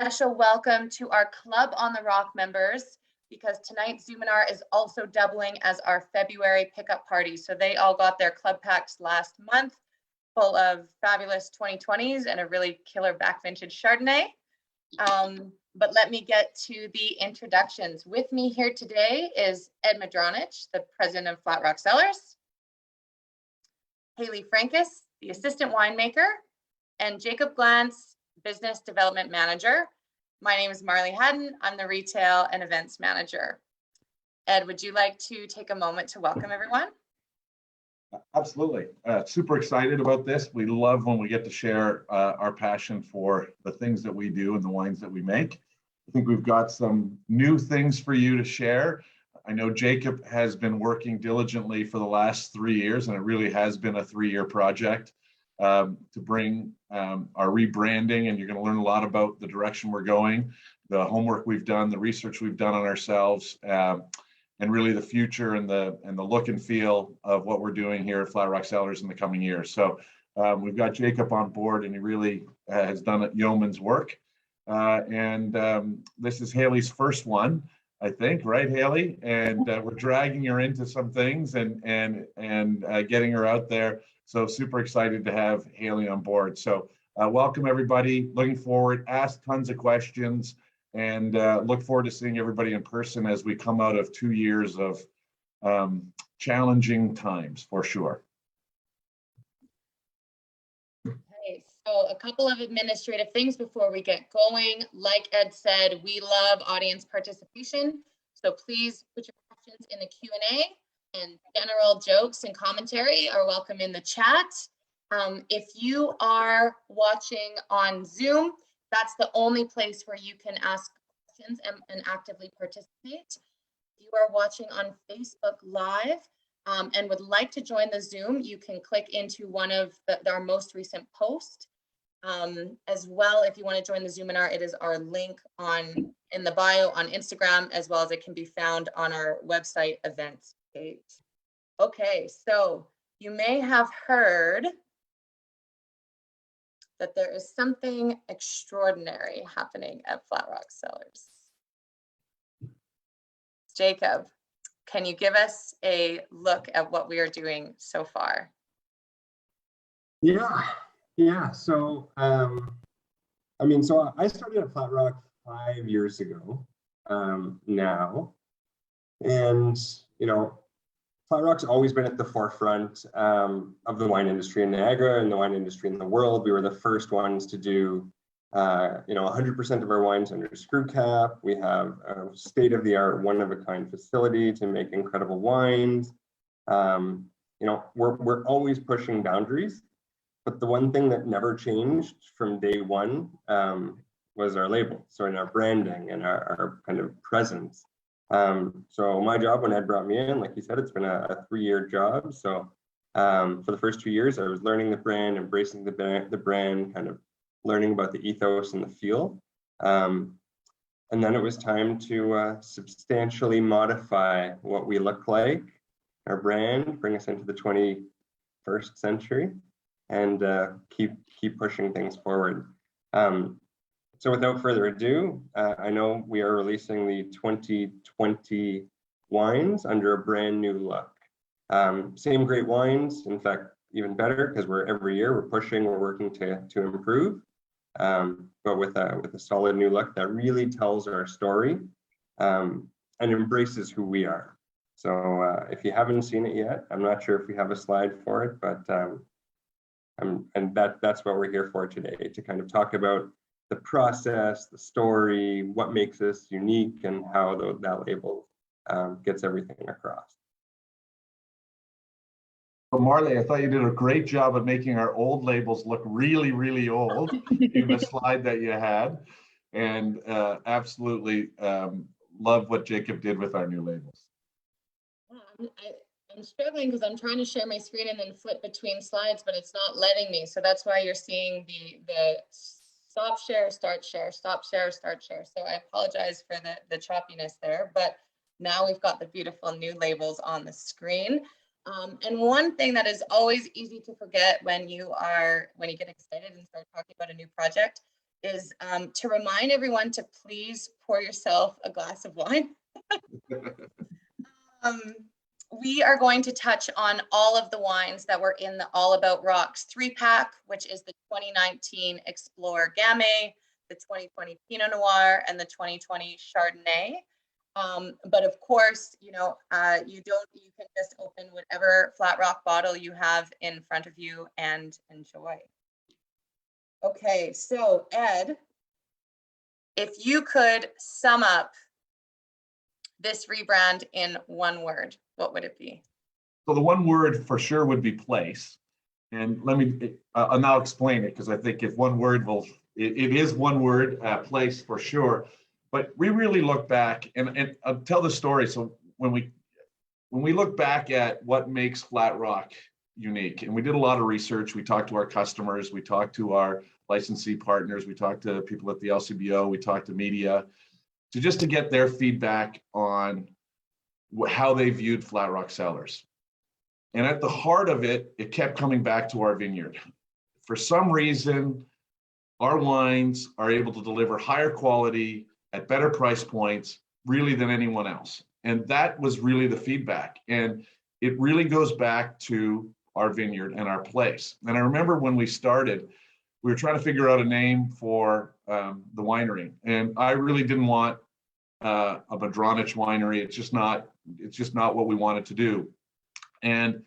Special welcome to our Club on the Rock members, because tonight Zoominar is also doubling as our February pickup party. So they all got their club packs last month, full of fabulous 2020s and a really killer back vintage Chardonnay. But let me get to the introductions. With me here today is Ed Madronich, the president of Flat Rock Cellars, Haley Frankus, the assistant winemaker, and Jacob Glantz, business development manager. My name is Marley Haddon. I'm the retail and events manager. Ed, would you like to take a moment to welcome everyone? Absolutely. Super excited about this. We love when we get to share our passion for the things that we do and the wines that we make. I think we've got some new things for you to share. I know Jacob has been working diligently for the last 3 years, and it really has been a 3-year project to bring our rebranding, and you're going to learn a lot about the direction we're going, the homework we've done, the research we've done on ourselves, and really the future and the look and feel of what we're doing here at Flat Rock Cellars in the coming years. So we've got Jacob on board, and he really has done yeoman's work. This is Haley's first one, I think, right, Haley? And we're dragging her into some things and getting her out there. So super excited to have Haley on board. So welcome everybody. Looking forward. Ask tons of questions. And look forward to seeing everybody in person as we come out of 2 years of challenging times, for sure. Okay, so a couple of administrative things before we get going. Like Ed said, we love audience participation. So please put your questions in the Q&A, and general jokes and commentary are welcome in the chat. If you are watching on Zoom, that's the only place where you can ask questions and actively participate. If you are watching on Facebook Live and would like to join the Zoom, you can click into one of our most recent posts. As well, if you want to join the Zoominar, it is our link in the bio on Instagram, as well as it can be found on our website events page. Okay, so you may have heard that there is something extraordinary happening at Flat Rock Cellars. Jacob, can you give us a look at what we are doing so far? Yeah. So, so I started at Flat Rock 5 years ago now, and Flat Rock's always been at the forefront of the wine industry in Niagara and the wine industry in the world. We were the first ones to do, 100% of our wines under screw cap. We have a state-of-the-art, one-of-a-kind facility to make incredible wines. We're always pushing boundaries, but the one thing that never changed from day one was our label. So in our branding and our kind of presence. So my job when Ed brought me in, like he said, it's been a 3-year job. So for the first 2 years, I was learning the brand, embracing the brand, kind of learning about the ethos and the feel. And then it was time to substantially modify what we look like, our brand, bring us into the 21st century, and keep pushing things forward. So without further ado, I know we are releasing the 2020 wines under a brand new look. Same great wines, in fact, even better, because every year we're pushing, we're working to improve, but with a solid new look that really tells our story and embraces who we are. So if you haven't seen it yet, I'm not sure if we have a slide for it, but that's what we're here for today, to kind of talk about the process, the story, what makes us unique, and how that label gets everything across. Well, Marley, I thought you did a great job of making our old labels look really, really old in the slide that you had. And absolutely love what Jacob did with our new labels. I'm struggling because I'm trying to share my screen and then flip between slides, but it's not letting me. So that's why you're seeing the stop share, start share, stop share, start share. So I apologize for the choppiness there, but now we've got the beautiful new labels on the screen. And one thing that is always easy to forget when you get excited and start talking about a new project is to remind everyone to please pour yourself a glass of wine. We are going to touch on all of the wines that were in the All About Rocks 3-pack, which is the 2019 Explorer Gamay, the 2020 Pinot Noir, and the 2020 Chardonnay. But of course, you can just open whatever Flat Rock bottle you have in front of you and enjoy. Okay, so Ed, if you could sum up this rebrand in one word, what would it be? So the one word for sure would be place. And I'll now explain it, because I think if one word it is one word, place for sure. But we really look back, and I'll tell the story. So when we look back at what makes Flat Rock unique, and we did a lot of research, we talked to our customers, we talked to our licensee partners, we talked to people at the LCBO, we talked to media, to get their feedback on how they viewed Flat Rock cellars. And at the heart of it, it kept coming back to our vineyard. For some reason, our wines are able to deliver higher quality at better price points, really, than anyone else. And that was really the feedback. And it really goes back to our vineyard and our place. And I remember when we started, we were trying to figure out a name for the winery. And I really didn't want a Madronich winery. It's just not what we wanted to do. And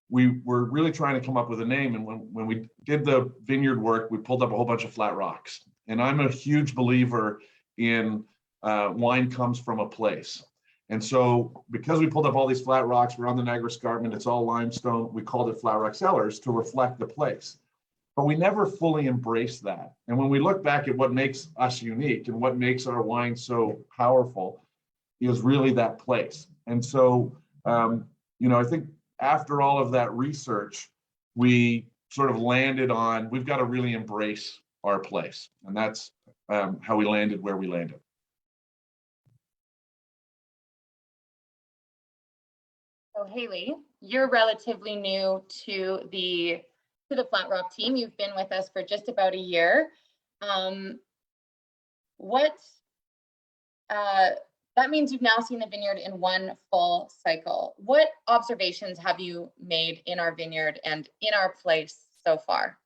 we were really trying to come up with a name. And when we did the vineyard work, we pulled up a whole bunch of Flat Rocks. And I'm a huge believer in wine comes from a place. And so because we pulled up all these Flat Rocks, we're on the Niagara Escarpment, it's all limestone, we called it Flat Rock Cellars to reflect the place. But we never fully embraced that. And when we look back at what makes us unique and what makes our wine so powerful is really that place. And so, I think after all of that research, we sort of landed on, we've got to really embrace our place. And that's how we landed where we landed. So Haley, you're relatively new to the Flat Rock team. You've been with us for just about a year. That means you've now seen the vineyard in one full cycle. What observations have you made in our vineyard and in our place so far?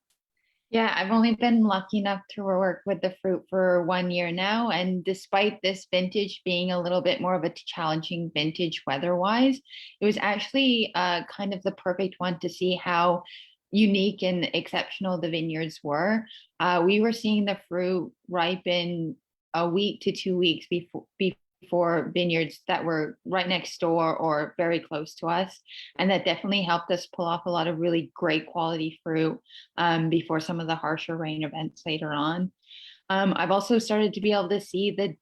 Yeah, I've only been lucky enough to work with the fruit for 1 year now. And despite this vintage being a little bit more of a challenging vintage weather-wise, it was actually kind of the perfect one to see how unique and exceptional the vineyards were. We were seeing the fruit ripen a week to 2 weeks before vineyards that were right next door or very close to us. And that definitely helped us pull off a lot of really great quality fruit before some of the harsher rain events later on. I've also started to be able to see the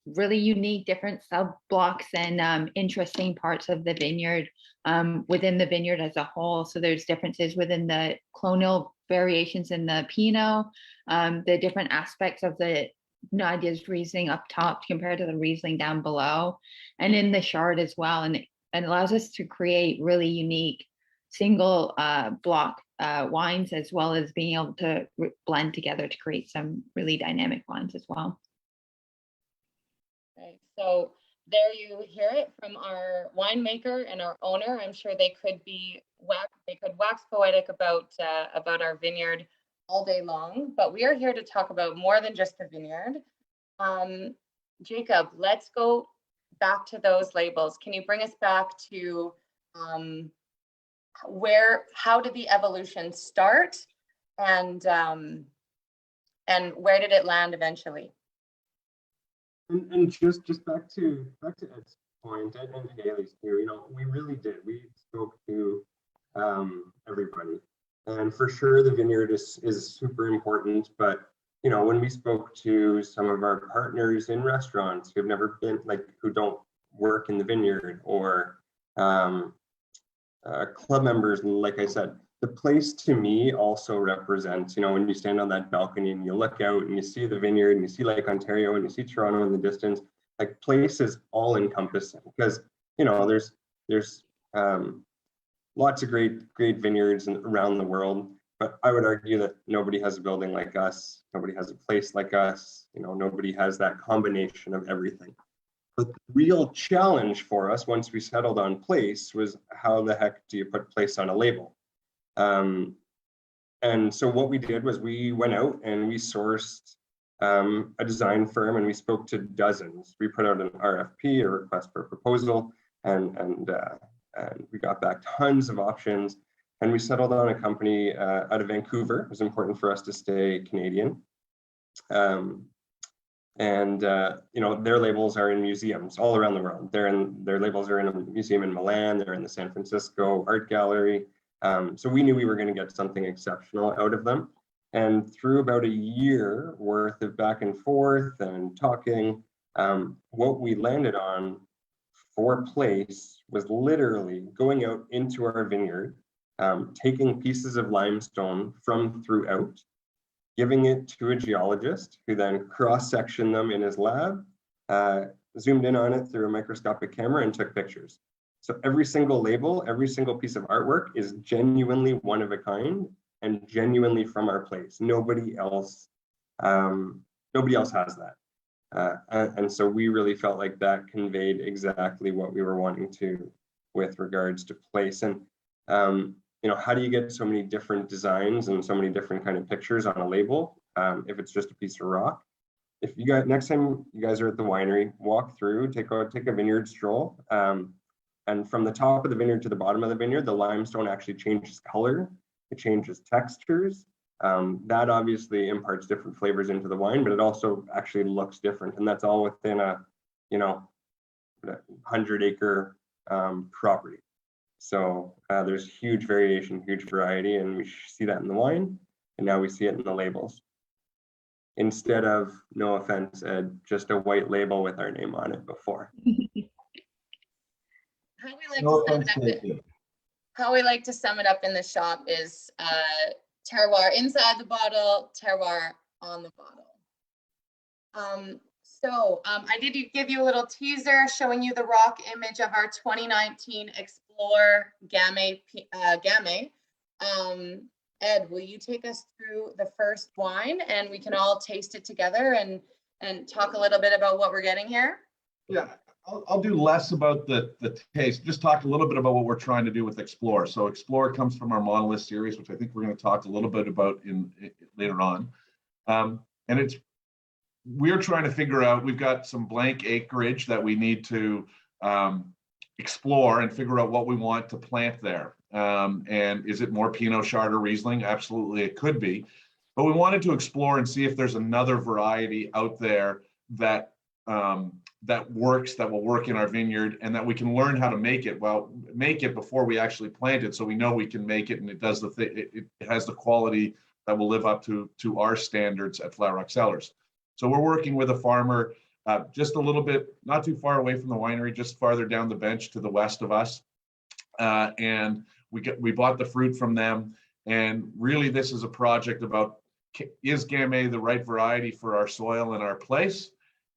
really unique different sub blocks and interesting parts of the vineyard within the vineyard as a whole. So there's differences within the clonal variations in the Pinot, the different aspects of the Nadia's Riesling up top compared to the Riesling down below, and in the Chard as well. And it allows us to create really unique single block wines, as well as being able to blend together to create some really dynamic wines as well. Right. So there you hear it from our winemaker and our owner. I'm sure they could wax poetic about our vineyard all day long, but we are here to talk about more than just the vineyard. Jacob, let's go back to those labels. Can you bring us back to how did the evolution start, and where did it land eventually? And just back to Ed's point and Haley's too, we really did. We spoke to everybody. And for sure, the vineyard is super important. But, when we spoke to some of our partners in restaurants who've never been, who don't work in the vineyard, or club members, and like I said, the place to me also represents, when you stand on that balcony and you look out and you see the vineyard and you see Lake Ontario and you see Toronto in the distance, place is all encompassing, because, there's lots of great vineyards around the world. But I would argue that nobody has a building like us, nobody has a place like us, nobody has that combination of everything. But the real challenge for us once we settled on place was how the heck do you put place on a label? And so what we did was we went out and we sourced a design firm, and we spoke to dozens. We put out an RFP, a request for proposal, and we got back tons of options. And we settled on a company out of Vancouver. It was important for us to stay Canadian. Their labels are in museums all around the world. Their labels are in a museum in Milan. They're in the San Francisco Art Gallery. So we knew we were going to get something exceptional out of them. And through about a year worth of back and forth and talking, what we landed on for place was literally going out into our vineyard, taking pieces of limestone from throughout, giving it to a geologist who then cross-sectioned them in his lab, zoomed in on it through a microscopic camera and took pictures. So every single label, every single piece of artwork is genuinely one of a kind and genuinely from our place. Nobody else has that. And so we really felt like that conveyed exactly what we were wanting to with regards to place. And how do you get so many different designs and so many different kind of pictures on a label if it's just a piece of rock? If you guys, next time you guys are at the winery, walk through, take a vineyard stroll. And from the top of the vineyard to the bottom of the vineyard, the limestone actually changes color. It changes textures. That obviously imparts different flavors into the wine, but it also actually looks different. And that's all within a 100-acre property. So there's huge variation, huge variety, and we see that in the wine, and now we see it in the labels. Instead of, no offense, Ed, just a white label with our name on it before. How we like to sum it up in the shop is terroir inside the bottle, terroir on the bottle. I did give you a little teaser showing you the rock image of our 2019 Explore Gamay. Ed, will you take us through the first wine and we can all taste it together and talk a little bit about what we're getting here? Yeah, I'll do less about the taste, just talk a little bit about what we're trying to do with Explore. So Explore comes from our monolith series, which I think we're going to talk a little bit about later on. And we're trying to figure out, we've got some blank acreage that we need to explore and figure out what we want to plant there. And is it more Pinot, Chard, or Riesling? Absolutely, it could be. But we wanted to explore and see if there's another variety out there that works, that will work in our vineyard, and that we can learn how to make it. Well, make it before we actually plant it, so we know we can make it, and it does it has the quality that will live up to our standards at Flat Rock Cellars. So we're working with a farmer just a little bit, not too far away from the winery, just farther down the bench to the west of us, and we bought the fruit from them. And really, this is a project about, is Gamay the right variety for our soil and our place?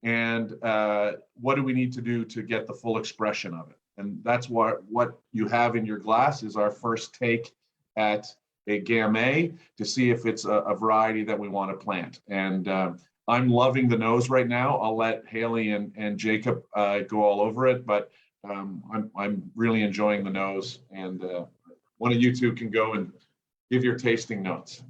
And what do we need to do to get the full expression of it? And that's what you have in your glass is our first take at a Gamay to see if it's a variety that we want to plant. And I'm loving the nose right now. I'll let Haley and Jacob go all over it, but I'm really enjoying the nose. And one of you two can go and give your tasting notes.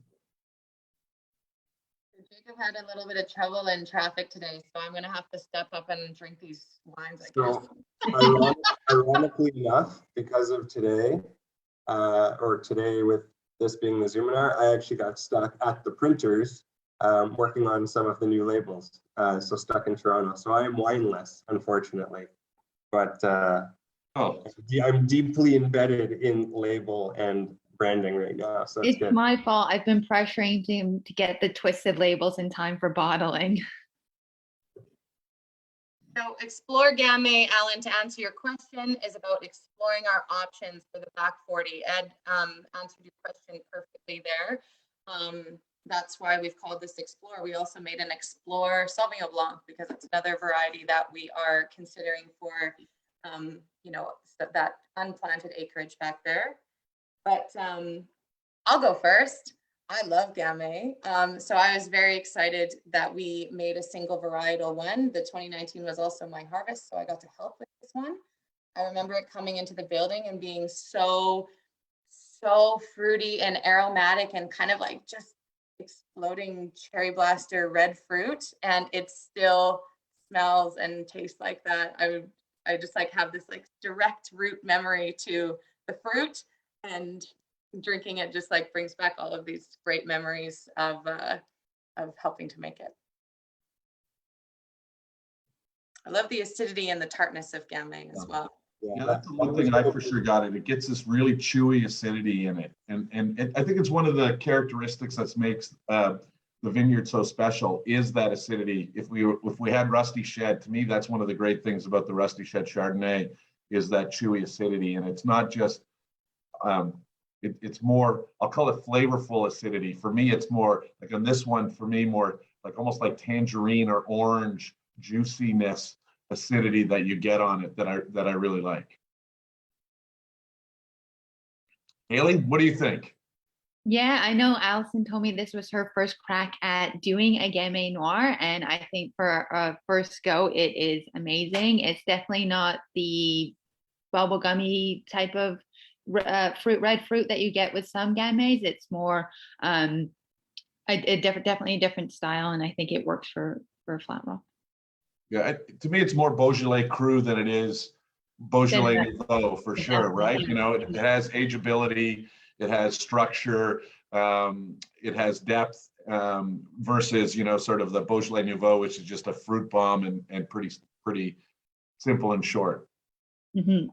Jacob had a little bit of trouble in traffic today, so I'm going to have to step up and drink these wines. Ironically enough, because of today, today with this being the Zoominar, I actually got stuck at the printers working on some of the new labels, so stuck in Toronto. So I am wineless, unfortunately, but I'm deeply embedded in label and branding right now. So it's good. My fault. I've been pressuring him to get the twisted labels in time for bottling. So Explore Gamay, Alan, to answer your question, is about exploring our options for the back 40. Ed answered your question perfectly there. That's why we've called this Explore. We also made an Explore Sauvignon Blanc because it's another variety that we are considering for, that unplanted acreage back there. But I'll go first. I love Gamay. So I was very excited that we made a single varietal one. The 2019 was also my harvest, so I got to help with this one. I remember it coming into the building and being so fruity and aromatic and kind of like just exploding cherry blaster red fruit. And it still smells and tastes like that. I just like have this like direct root memory to the fruit, and drinking it just like brings back all of these great memories of helping to make it. I love the acidity and the tartness of Gamay as well. Yeah, that's the one thing I for sure got it. It gets this really chewy acidity in it, and I think it's one of the characteristics that makes the vineyard so special is that acidity. If we had Rusty Shed, to me that's one of the great things about the Rusty Shed Chardonnay is that chewy acidity, and it's not just it's more, I'll call it flavorful acidity. For me, it's more like on this one, for me, more like almost like tangerine or orange juiciness acidity that you get on it that I really like. Haley, what do you think? Yeah, I know Allison told me this was her first crack at doing a Gamay Noir, and I think for a first go, it is amazing. It's definitely not the bubblegummy type of red fruit that you get with some Gamays. It's more definitely a different style, and I think it works for Flat Rock. Yeah, to me, it's more Beaujolais Cru than it is Beaujolais Nouveau for sure, right? You know, it has ageability, it has structure, it has depth versus, you know, sort of the Beaujolais Nouveau, which is just a fruit bomb and pretty simple and short. Mm-hmm.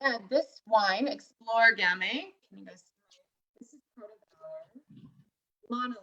So this wine, Explore Gamay, can you guys see? This is part of our monolith.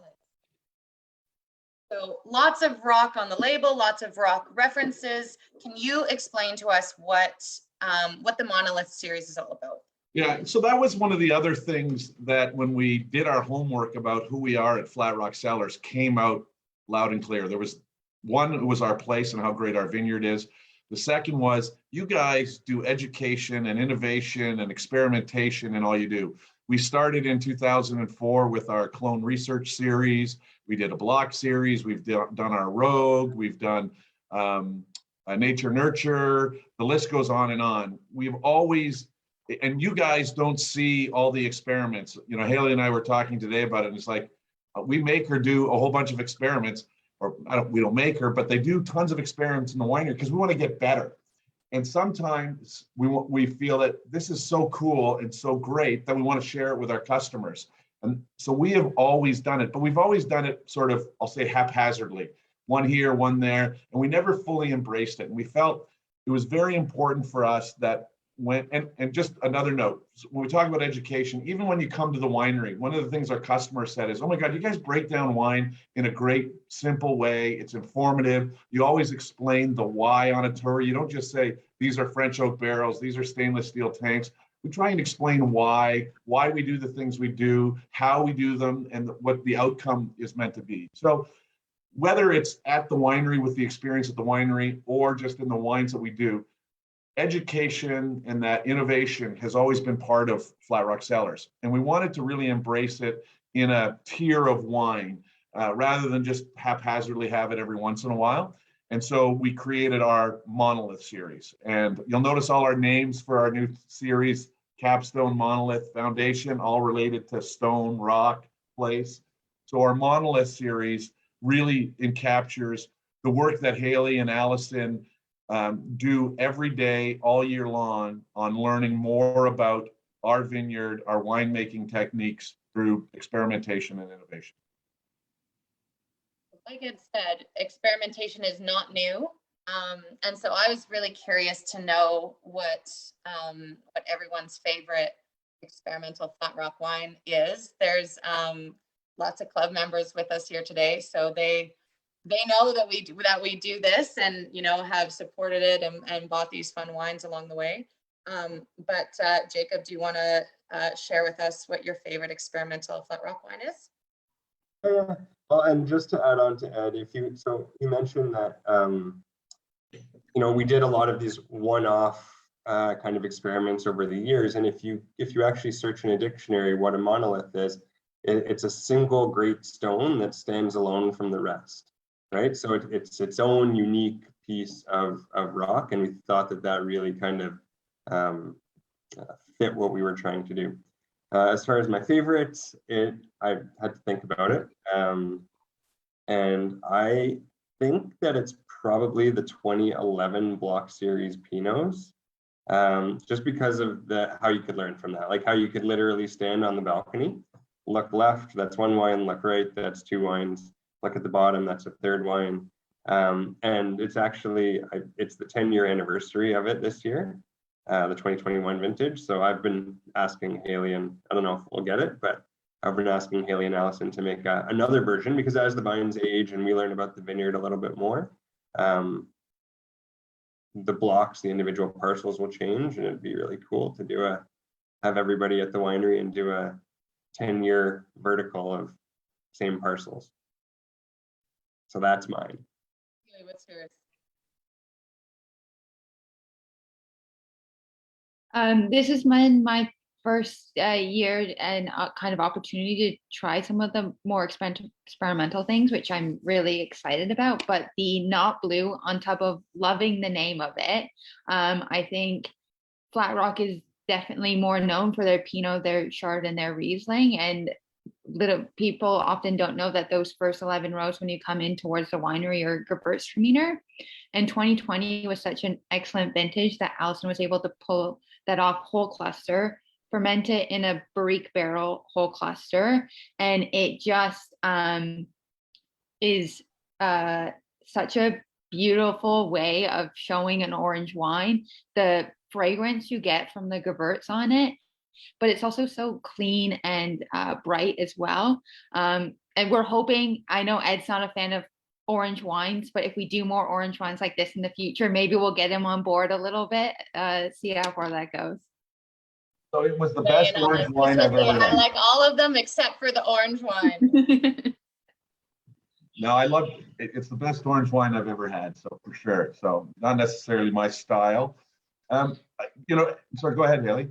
So lots of rock on the label, lots of rock references. Can you explain to us what the monolith series is all about? Yeah, so that was one of the other things that when we did our homework about who we are at Flat Rock Cellars came out loud and clear. There was one, it was our place and how great our vineyard is. The second was you guys do education and innovation and experimentation and all you do. We started in 2004 with our clone research series. We did a block series. We've done our Rogue. We've done Nature Nurture. The list goes on and on. We've always, and you guys don't see all the experiments. You know, Haley and I were talking today about it, and it's like we make her do a whole bunch of experiments, or we don't make her, but they do tons of experiments in the winery because we want to get better. And sometimes we feel that this is so cool and so great that we want to share it with our customers. And so we have always done it, but we've always done it sort of, I'll say haphazardly, one here, one there, and we never fully embraced it. And we felt it was very important for us that and just another note, when we talk about education, even when you come to the winery, one of the things our customer said is, oh my God, you guys break down wine in a great, simple way. It's informative. You always explain the why on a tour. You don't just say, these are French oak barrels, these are stainless steel tanks. We try and explain why we do the things we do, how we do them, and what the outcome is meant to be. So whether it's at the winery with the experience at the winery or just in the wines that we do, education and that innovation has always been part of Flat Rock Cellars. And we wanted to really embrace it in a tier of wine rather than just haphazardly have it every once in a while. And so we created our Monolith series. And you'll notice all our names for our new series, Capstone, Monolith, Foundation, all related to stone, rock, place. So our Monolith series really encaptures the work that Haley and Allison do every day, all year long, on learning more about our vineyard, our winemaking techniques through experimentation and innovation. Like Ed said, experimentation is not new. And so I was really curious to know what everyone's favorite experimental flat rock wine is. There's lots of club members with us here today, so they know that we do this and, you know, have supported it and bought these fun wines along the way. But Jacob, do you want to share with us what your favorite experimental flat rock wine is? Well, and just to add on to Ed, you mentioned that you know, we did a lot of these one-off kind of experiments over the years, and if you actually search in a dictionary what a monolith is, it's a single great stone that stands alone from the rest, right? So it's its own unique piece of rock, and we thought that really kind of fit what we were trying to do. As far as my favorites, I had to think about it, and I think that it's probably the 2011 Block Series Pinots, just because of how you could learn from that, like how you could literally stand on the balcony, look left, that's one wine, look right, that's two wines, look at the bottom, that's a third wine. And it's actually, it's the 10-year anniversary of it this year, the 2021 vintage. So I've been asking Haley, and I don't know if we'll get it, but I've been asking Haley and Allison to make another version, because as the vines age and we learn about the vineyard a little bit more, the blocks, the individual parcels will change, and it'd be really cool to have everybody at the winery and do a 10-year vertical of same parcels. So that's mine. What's yours? This is my first year and kind of opportunity to try some of the more experimental things, which I'm really excited about. But the Not Blue, on top of loving the name of it, I think Flat Rock is definitely more known for their Pinot, their Chard, and their Riesling. And little people often don't know that those first 11 rows when you come in towards the winery are Gewürztraminer. And 2020 was such an excellent vintage that Allison was able to pull that off whole cluster, ferment it in a barrique barrel whole cluster, and it just is such a beautiful way of showing an orange wine. The fragrance you get from the Gewürz on it, but it's also so clean and bright as well. And we're hoping, I know Ed's not a fan of orange wines, but if we do more orange wines like this in the future, maybe we'll get him on board a little bit, see how far that goes. So it was the best orange wine I've ever had. I like all of them except for the orange wine. No, I love it. It's the best orange wine I've ever had, so for sure. So not necessarily my style. So go ahead, Haley.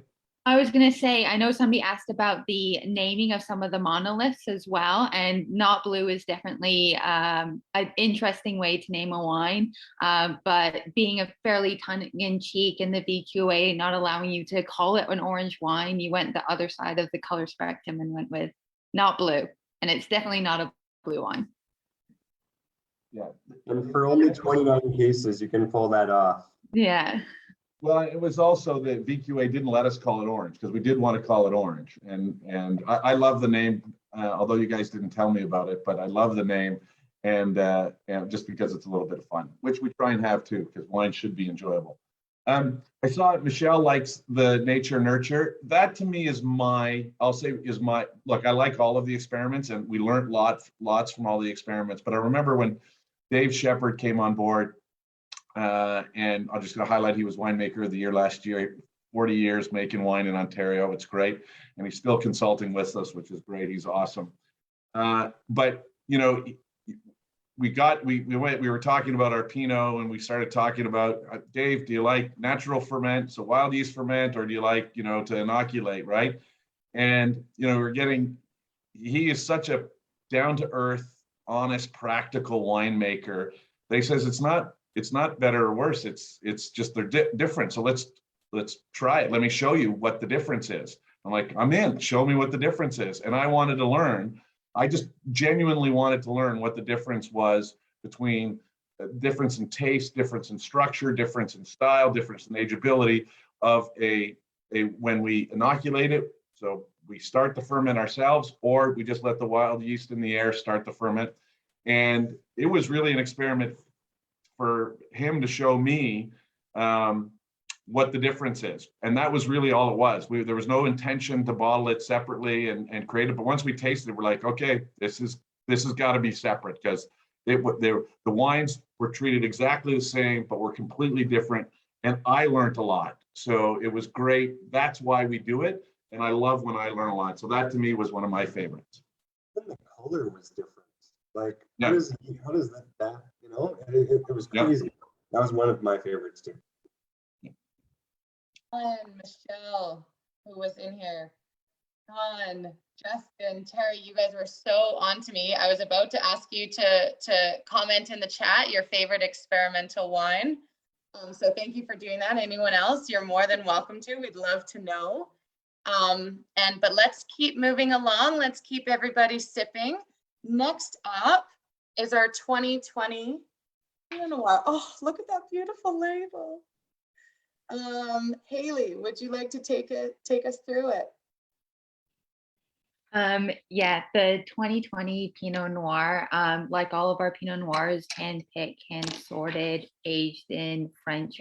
I was going to say, I know somebody asked about the naming of some of the monoliths as well, and Not Blue is definitely an interesting way to name a wine, but being a fairly tongue-in-cheek in the VQA, not allowing you to call it an orange wine, you went the other side of the color spectrum and went with Not Blue, and it's definitely not a blue wine. Yeah. And for only 29 cases, you can pull that off. Yeah. Well, it was also that VQA didn't let us call it orange because we did want to call it orange. And I love the name, although you guys didn't tell me about it, but I love the name. And just because it's a little bit of fun, which we try and have too, because wine should be enjoyable. I saw Michelle likes the nature nurture. That to me is look, I like all of the experiments, and we learned lots from all the experiments. But I remember when Dave Shepard came on board, and I'm just going to highlight, he was winemaker of the year last year, 40 years making wine in Ontario. It's great. And he's still consulting with us, which is great. He's awesome. But, we were talking about our Pinot, and we started talking about, Dave, do you like natural ferment, so wild yeast ferment, or do you like, to inoculate, right? And, he is such a down-to-earth, honest, practical winemaker. They says it's not better or worse. It's just they're different. So let's try it. Let me show you what the difference is. I'm like, I'm in. Show me what the difference is. And I wanted to learn. I just genuinely wanted to learn what the difference was between difference in taste, difference in structure, difference in style, difference in ageability of when we inoculate it. So we start the ferment ourselves, or we just let the wild yeast in the air start the ferment. And it was really an experiment for him to show me what the difference is. And that was really all it was. There was no intention to bottle it separately and create it. But once we tasted it, we're like, okay, this has got to be separate, because the wines were treated exactly the same, but were completely different. And I learned a lot. So it was great. That's why we do it. And I love when I learn a lot. So that to me was one of my favorites. And the color was different. Like, yeah. how does that it was crazy. Yeah. That was one of my favorites too. And Michelle, who was in here, Sean, Justin, Terry, you guys were so on to me. I was about to ask you to comment in the chat your favorite experimental wine. So thank you for doing that. Anyone else, you're more than welcome to. We'd love to know. But let's keep moving along. Let's keep everybody sipping. Next up is our 2020 Pinot Noir. Oh, look at that beautiful label. Haley, would you like to take us through it? Yeah, the 2020 Pinot Noir, like all of our Pinot Noirs, hand-picked, hand-sorted, aged in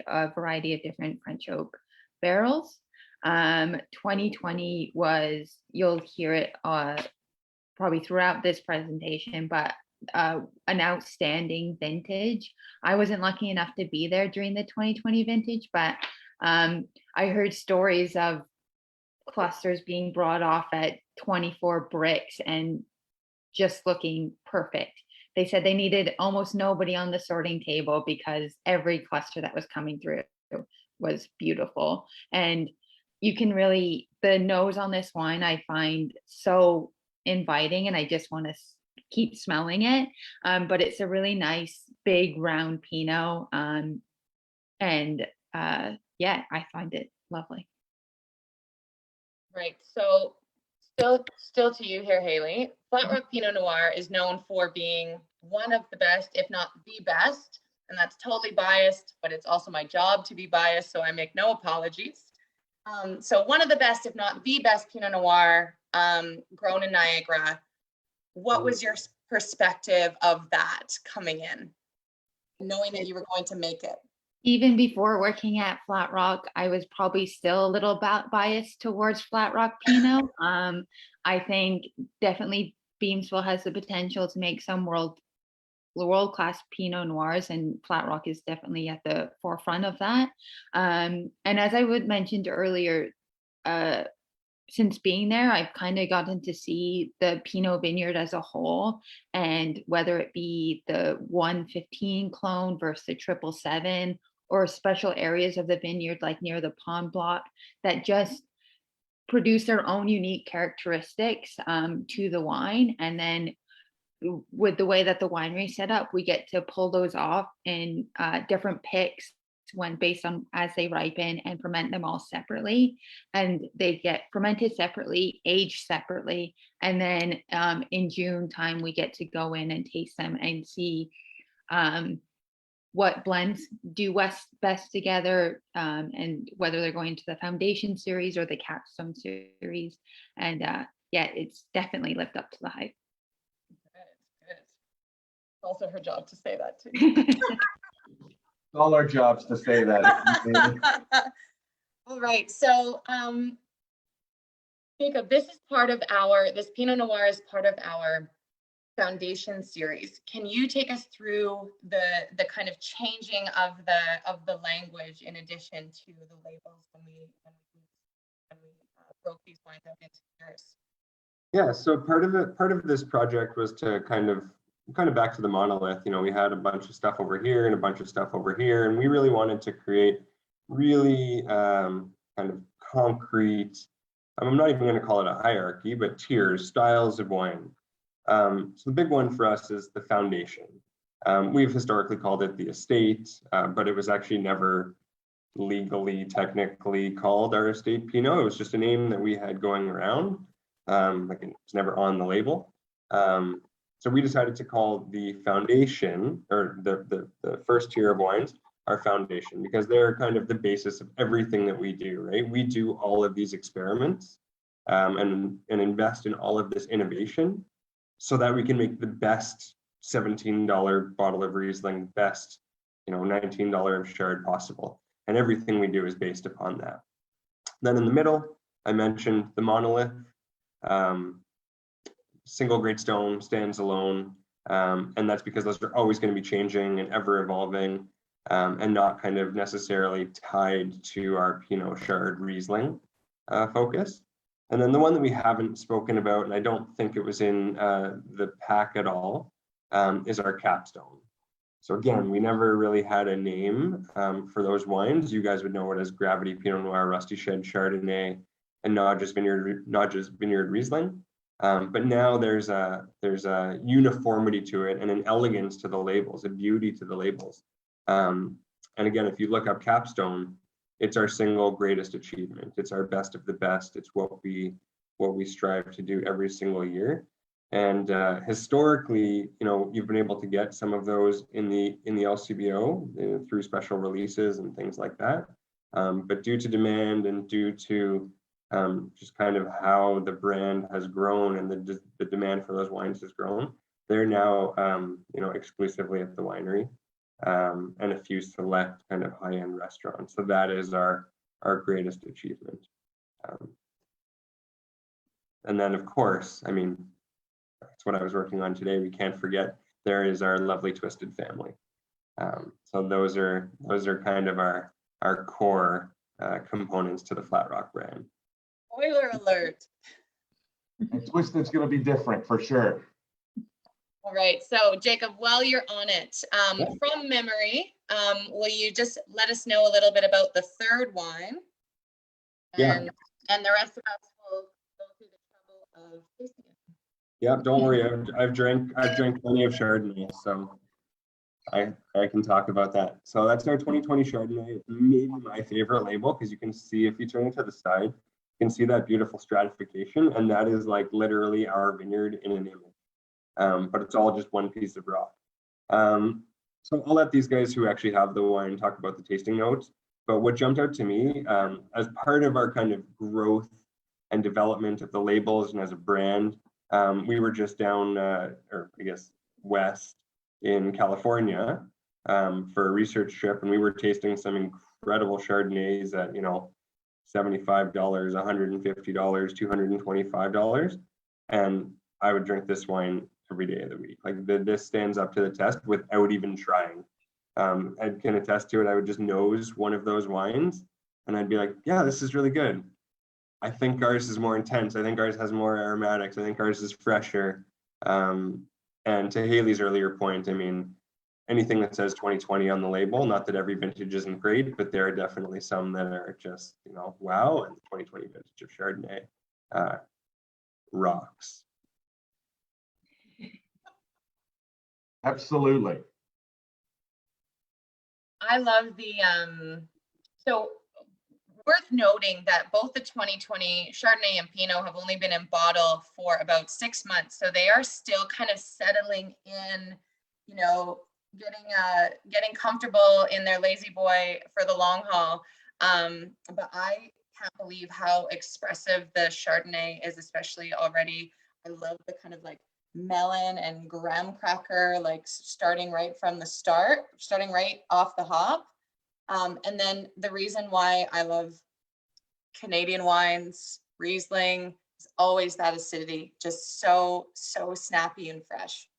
a variety of different French oak barrels. 2020 was, you'll hear it probably throughout this presentation, but an outstanding vintage. I wasn't lucky enough to be there during the 2020 vintage, but I heard stories of clusters being brought off at 24 bricks and just looking perfect. They said they needed almost nobody on the sorting table because every cluster that was coming through was beautiful. And you can really, the nose on this wine I find so inviting, and I just want to keep smelling it. But it's a really nice big round Pinot, yeah, I find it lovely. Right. So still to you here, Haley. Flat Rock Pinot Noir is known for being one of the best, if not the best, and that's totally biased, but it's also my job to be biased, so I make no apologies. So one of the best, if not the best Pinot Noir grown in Niagara. What was your perspective of that coming in, knowing that you were going to make it? Even before working at Flat Rock, I was probably still a little biased towards Flat Rock Pinot. I think definitely Beamsville has the potential to make some world-class Pinot Noirs, and Flat Rock is definitely at the forefront of that. And as I mentioned earlier, since being there, I've kind of gotten to see the Pinot Vineyard as a whole, and whether it be the 115 clone versus the 777, or special areas of the vineyard like near the pond block that just produce their own unique characteristics to the wine. And then with the way that the winery is set up, we get to pull those off in different picks when based on as they ripen, and ferment them all separately, and they get fermented separately, aged separately, and then in June time we get to go in and taste them and see what blends do best together, and whether they're going to the foundation series or the capstone series. And yeah, it's definitely lived up to the hype. Good. It's also her job to say that too. It's all our jobs to say that. All right, so Jacob, this Pinot Noir is part of our foundation series. Can you take us through the kind of changing of the language in addition to the labels when we broke these wines out into years? Yeah, so part of this project was to kind of back to the monolith. You know, we had a bunch of stuff over here and a bunch of stuff over here, and we really wanted to create really kind of concrete, I'm not even going to call it a hierarchy, but tiers, styles of wine. So the big one for us is the foundation. We've historically called it the estate, but it was actually never legally, technically called our estate Pinot. It was just a name that we had going around. Like it was never on the label. So we decided to call the foundation, or the first tier of wines, our foundation, because they're kind of the basis of everything that we do, right? We do all of these experiments and invest in all of this innovation so that we can make the best $17 bottle of Riesling, best, $19 of Chard possible. And everything we do is based upon that. Then in the middle, I mentioned the monolith. Single great stone stands alone, and that's because those are always going to be changing and ever evolving, and not kind of necessarily tied to our Pinot Chard Riesling focus. And then the one that we haven't spoken about, and I don't think it was in the pack at all, is our capstone. So again, we never really had a name for those wines. You guys would know it as Gravity Pinot Noir, Rusty Shed Chardonnay, and not just vineyard Riesling. But now there's a uniformity to it and an elegance to the labels, a beauty to the labels. And again, if you look up Capstone, it's our single greatest achievement. It's our best of the best. It's what we strive to do every single year. And historically, you've been able to get some of those in the LCBO through special releases and things like that. But due to demand and due to just kind of how the brand has grown and the demand for those wines has grown, they're now exclusively at the winery and a few select kind of high-end restaurants. So that is our greatest achievement. And then, of course, I mean, that's what I was working on today. We can't forget there is our lovely Twisted family. So those are kind of our core components to the Flat Rock brand. Spoiler alert. And Twisted's going to be different for sure. All right, so Jacob, while you're on it, Yeah. from memory, will you just let us know a little bit about the third wine? And the rest of us will go through the trouble of tasting it. Yeah, don't worry. I've drank plenty of Chardonnay, so I can talk about that. So that's our 2020 Chardonnay. It's maybe my favorite label because you can see, if you turn it to the side, you can see that beautiful stratification, and that is like literally our vineyard in an image. But it's all just one piece of rock. So I'll let these guys who actually have the wine talk about the tasting notes. But what jumped out to me as part of our kind of growth and development of the labels and as a brand, we were just down, or I guess west in California for a research trip, and we were tasting some incredible Chardonnays at $75, $150, $225, and I would drink this wine every day of the week. Like this stands up to the test without even trying. I can attest to it. I would just nose one of those wines, and I'd be like, yeah, this is really good. I think ours is more intense. I think ours has more aromatics. I think ours is fresher. And to Haley's earlier point, I mean, anything that says 2020 on the label, not that every vintage isn't great, but there are definitely some that are just, wow. And the 2020 vintage of Chardonnay rocks. Absolutely. I love the, so worth noting that both the 2020 Chardonnay and Pinot have only been in bottle for about 6 months. So they are still kind of settling in, getting comfortable in their lazy boy for the long haul. But I can't believe how expressive the Chardonnay is, especially already. I love the kind of like melon and graham cracker, like starting right off the hop. And then the reason why I love Canadian wines, Riesling, is always that acidity, just so snappy and fresh.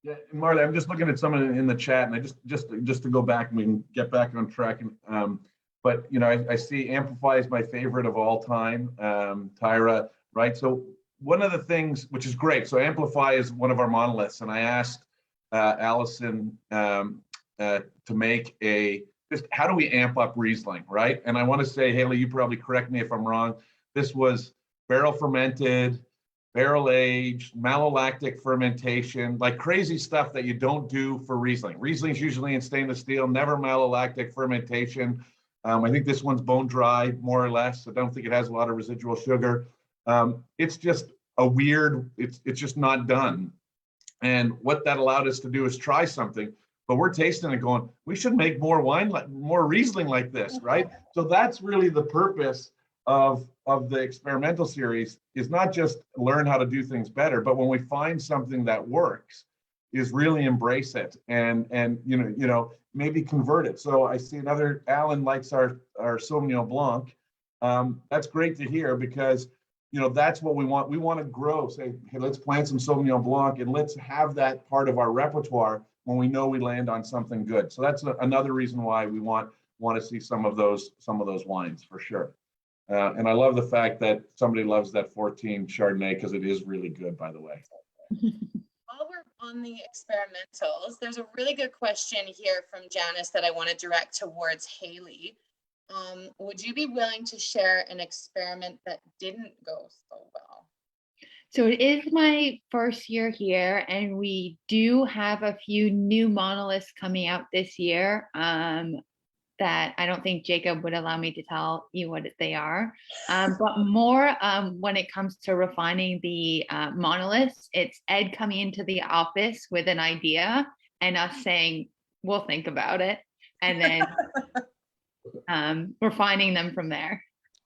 Yeah, Marley, I'm just looking at some in the chat, and I just to go back and we can get back on track. But I see Amplify is my favorite of all time, Tyra, right? So one of the things, which is great, so Amplify is one of our monoliths, and I asked Allison to make just how do we amp up Riesling, right? And I want to say, Haley, you probably correct me if I'm wrong. This was barrel fermented, barrel aged, malolactic fermentation, like crazy stuff that you don't do for Riesling. Riesling's usually in stainless steel, never malolactic fermentation. I think this one's bone dry, more or less. I don't think it has a lot of residual sugar. It's just it's just not done. And what that allowed us to do is try something, but we're tasting it going, we should make more wine, more Riesling like this, right? So that's really the purpose of the experimental series, is not just learn how to do things better, but when we find something that works, is really embrace it and maybe convert it. So I see Alan likes our Sauvignon Blanc. That's great to hear, because that's what we want. We want to grow, say, hey, let's plant some Sauvignon Blanc and let's have that part of our repertoire when we know we land on something good. So that's another reason why we want to see some of those wines for sure. And I love the fact that somebody loves that 14 Chardonnay, because it is really good, by the way. on the experimentals, there's a really good question here from Janice that I want to direct towards Haley. Would you be willing to share an experiment that didn't go so well? So it is my first year here, and we do have a few new monoliths coming out this year that I don't think Jacob would allow me to tell you what they are. But more when it comes to refining the monoliths, it's Ed coming into the office with an idea and us saying, we'll think about it, and then refining them from there.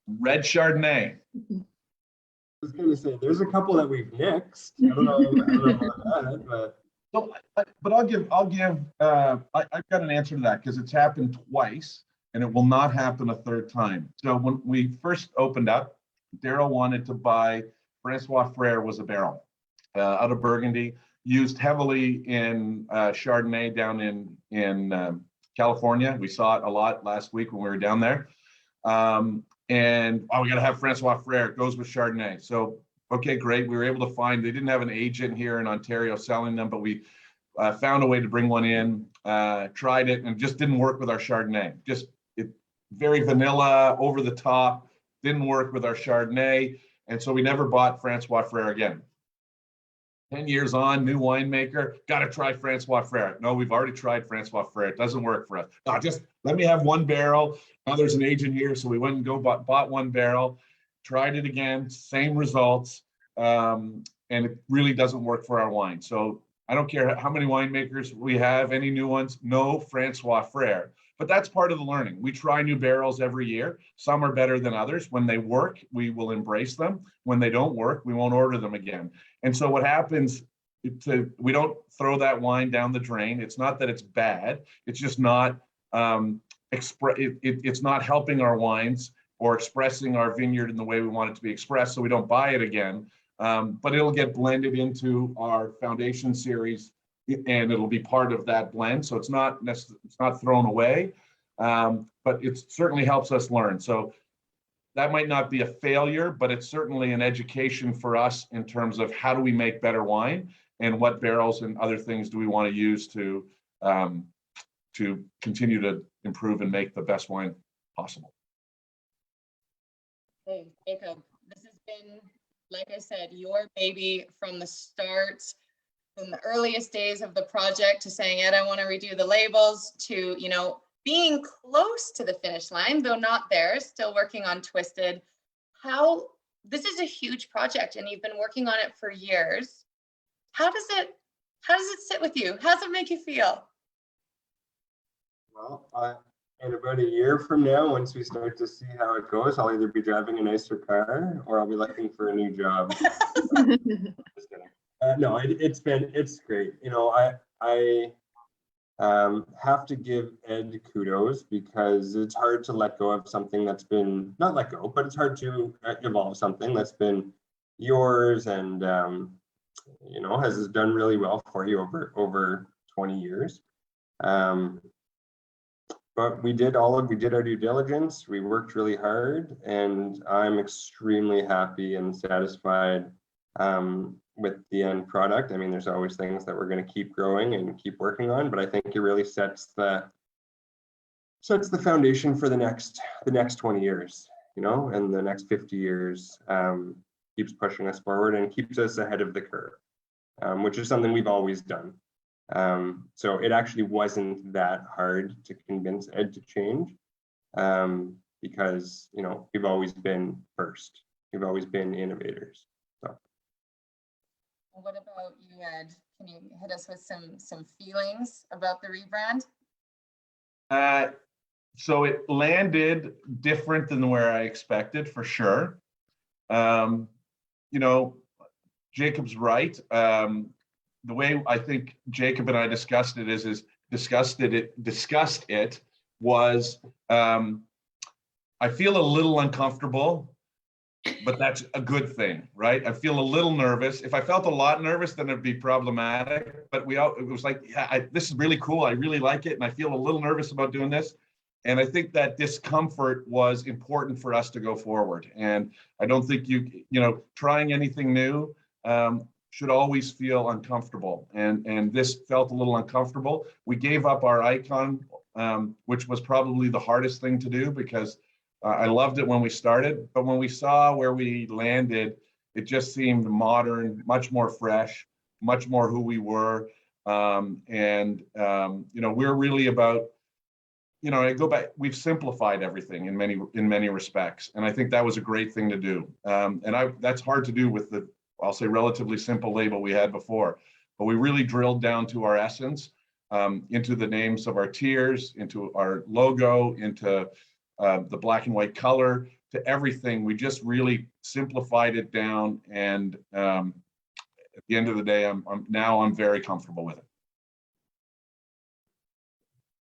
Red Chardonnay. I was going to say, there's a couple that we've nixed. I don't know about that, but. So, but I've got an answer to that because it's happened twice and it will not happen a third time. So when we first opened up, Daryl wanted to buy, Francois Frere was a barrel out of Burgundy, used heavily in Chardonnay down in California. We saw it a lot last week when we were down there. And we got to have Francois Frere. It goes with Chardonnay. So, okay, great. We were able to find, they didn't have an agent here in Ontario selling them, but we found a way to bring one in, tried it, and it just didn't work with our Chardonnay. Very vanilla, over the top, didn't work with our Chardonnay. And so we never bought Francois Frere again. 10 years on, new winemaker, got to try Francois Frere. No, we've already tried Francois Frere. It doesn't work for us. No, just let me have one barrel. Now there's an agent here, so we went and bought one barrel, tried it again, same results, and it really doesn't work for our wine. So I don't care how many winemakers we have, any new ones, no Francois Frere. But that's part of the learning. We try new barrels every year. Some are better than others. When they work, we will embrace them. When they don't work, we won't order them again. And so what happens, we don't throw that wine down the drain. It's not that it's bad. It's just not it's not helping our wines or expressing our vineyard in the way we want it to be expressed. So we don't buy it again. But it'll get blended into our foundation series, and it'll be part of that blend. So it's not thrown away, but it certainly helps us learn. So that might not be a failure, but it's certainly an education for us in terms of how do we make better wine and what barrels and other things do we want to use to continue to improve and make the best wine possible. Hey, Jacob, this has been, like I said, your baby from the start. From the earliest days of the project to saying, Ed, I want to redo the labels, to, being close to the finish line, though not there, still working on Twisted. This is a huge project and you've been working on it for years. How does it sit with you? How does it make you feel? Well, in about a year from now, once we start to see how it goes, I'll either be driving a nicer car or I'll be looking for a new job. Just kidding. No, it's great. I have to give Ed kudos because it's hard to let go of something that's been, not let go, but it's hard to evolve something that's been yours and, has done really well for you over 20 years. But we did our due diligence. We worked really hard, and I'm extremely happy and satisfied with the end product. I mean, there's always things that we're going to keep growing and keep working on, but I think it really sets the foundation for the next 20 years, and the next 50 years, keeps pushing us forward and keeps us ahead of the curve, which is something we've always done. So it actually wasn't that hard to convince Ed to change, because, we've always been first. We've always been innovators. So. What about you, Ed? Can you hit us with some feelings about the rebrand? So it landed different than where I expected, for sure. Jacob's right. The way I think Jacob and I discussed it was, I feel a little uncomfortable, but that's a good thing, right? I feel a little nervous. If I felt a lot nervous, then it'd be problematic. But it was like, this is really cool. I really like it, and I feel a little nervous about doing this. And I think that discomfort was important for us to go forward. And I don't think trying anything new, should always feel uncomfortable. And this felt a little uncomfortable. We gave up our icon, which was probably the hardest thing to do because I loved it when we started, but when we saw where we landed, it just seemed modern, much more fresh, much more who we were. We're really about, I go back, we've simplified everything in many respects. And I think that was a great thing to do. That's hard to do with the, I'll say, relatively simple label we had before, but we really drilled down to our essence, into the names of our tiers, into our logo, into the black and white color, to everything. We just really simplified it down. And at the end of the day, I'm very comfortable with it.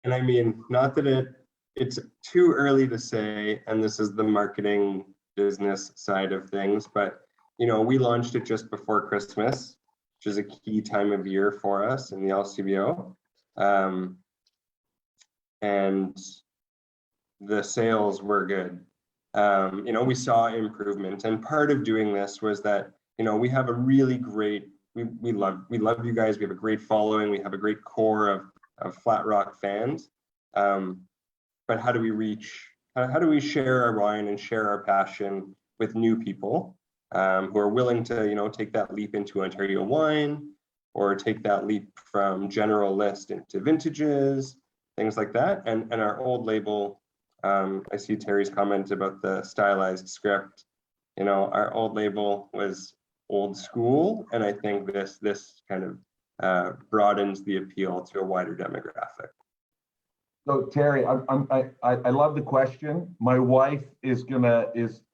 And I mean, not that it's too early to say, and this is the marketing business side of things, but we launched it just before Christmas, which is a key time of year for us in the LCBO. And the sales were good. We saw improvement, and part of doing this was that we have a really great, we love you guys. We have a great following. We have a great core of Flat Rock fans. But how do we share our wine and share our passion with new people who are willing to take that leap into Ontario wine, or take that leap from general list into vintages, things like that. And our old label, I see Terry's comment about the stylized script. Our old label was old school, and I think this kind of broadens the appeal to a wider demographic. So Terry, I love the question. My wife is